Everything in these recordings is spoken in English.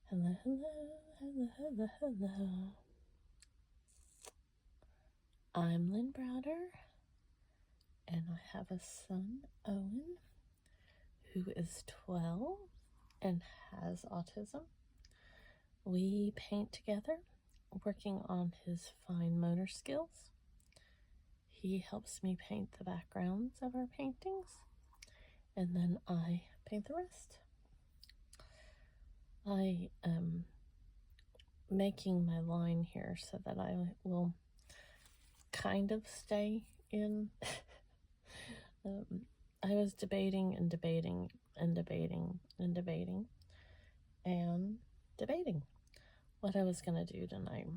Hello, hello, hello, hello, hello. I'm Lynn Browder, and I have a son, Owen, who is 12 and has autism. We paint together, working on his fine motor skills. He helps me paint the backgrounds of our paintings, and then I paint the rest. I am making my line here so that I will kind of stay in. I was debating and debating and debating and debating and debating what I was going to do tonight.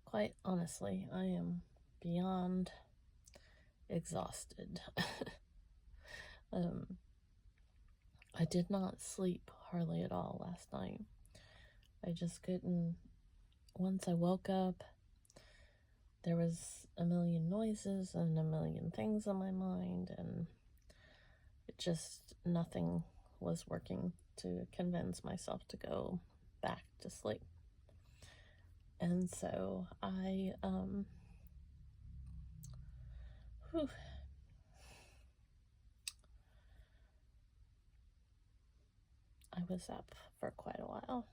Quite honestly, I am beyond exhausted. I did not sleep hardly at all last night. I just couldn't. Once I woke up, there was a million noises and a million things on my mind, and it just, nothing was working to convince myself to go back to sleep. And so I was up for quite a while.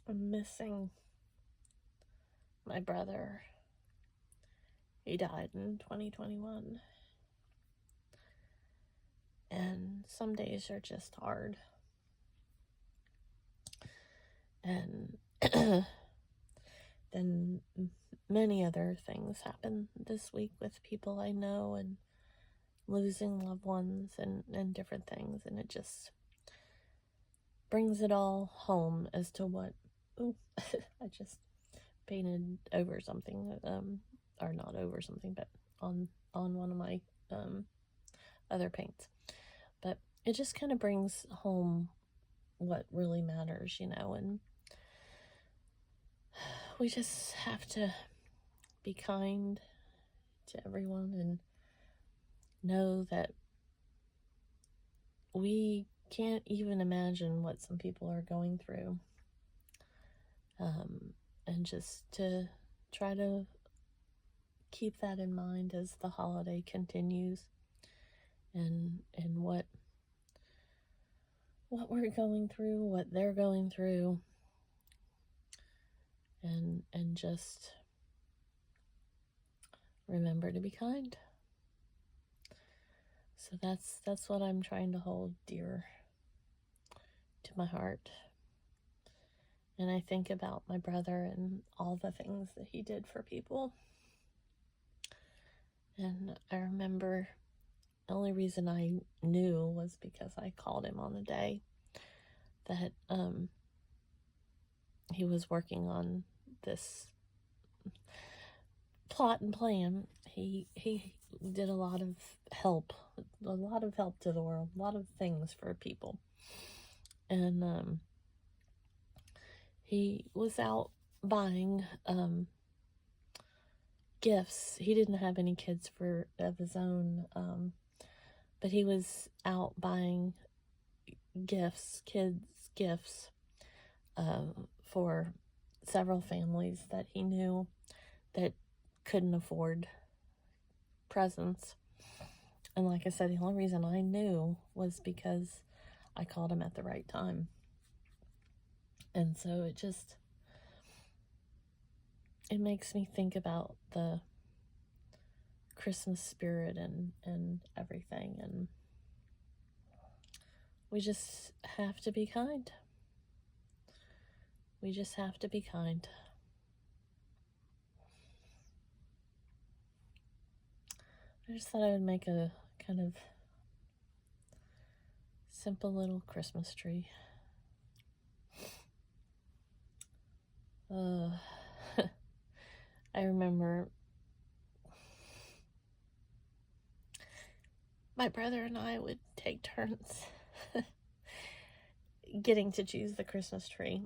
I'm missing my brother. He died in 2021. And some days are just hard. And then many other things happen this week with people I know and losing loved ones and different things. And it just brings it all home as to what, I just painted over something, or not over something, but on one of my other paints. But it just kind of brings home what really matters, and we just have to be kind to everyone and know that we can't even imagine what some people are going through. And just to try to keep that in mind as the holiday continues, and what we're going through, what they're going through, and just remember to be kind. So that's what I'm trying to hold dear to my heart. And I think about my brother and all the things that he did for people. And I remember the only reason I knew was because I called him on the day that he was working on this plot and plan. He did a lot of help to the world, a lot of things for people. And he was out buying gifts. He didn't have any kids of his own, but he was out buying kids gifts for several families that he knew that couldn't afford presents. And like I said, the only reason I knew was because I called him at the right time. And so it makes me think about the Christmas spirit and everything. And we just have to be kind. We just have to be kind. I just thought I would make a kind of simple little Christmas tree. I remember my brother and I would take turns getting to choose the Christmas tree.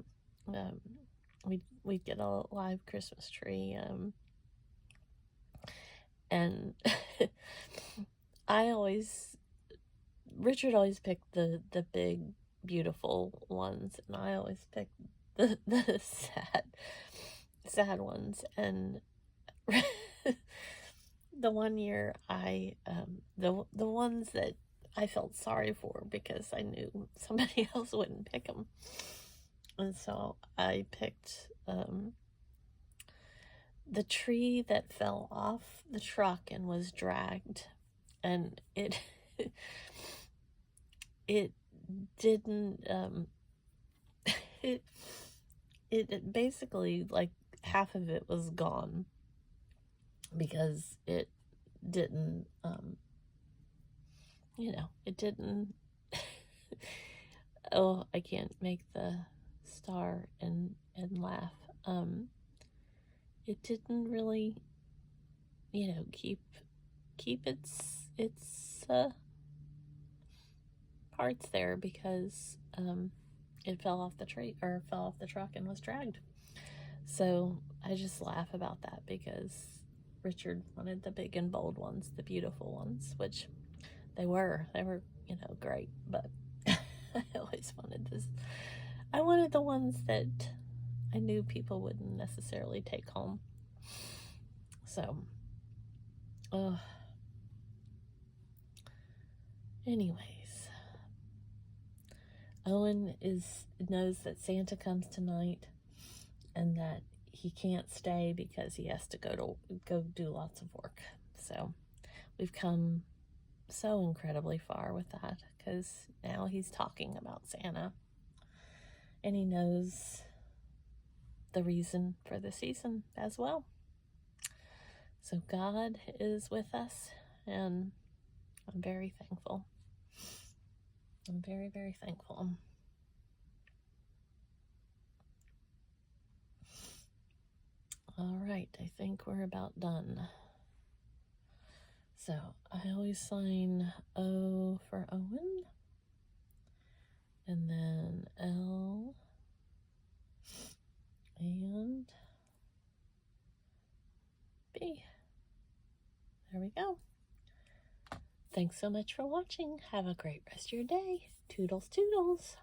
We'd get a live Christmas tree, and I always Richard always picked the big, beautiful ones, and I always picked the sad ones. And the one year the ones that I felt sorry for because I knew somebody else wouldn't pick them, and so I picked the tree that fell off the truck and was dragged, and it it didn't it it basically, like, half of it was gone because it didn't it didn't oh, I can't make the star and laugh. It didn't really, keep its parts there because it fell off the tree, or fell off the truck and was dragged. So I just laugh about that because Richard wanted the big and bold ones, the beautiful ones, which they were, great, but I always wanted this. I wanted the ones that I knew people wouldn't necessarily take home. So, anyways, Owen knows that Santa comes tonight and that he can't stay because he has to go do lots of work. So we've come so incredibly far with that because now he's talking about Santa and he knows the reason for the season as well. So God is with us, and I'm very thankful. I'm very, very thankful. All right, I think we're about done. So I always sign O for Owen, and then L, and B. There we go. Thanks so much for watching. Have a great rest of your day. Toodles, toodles.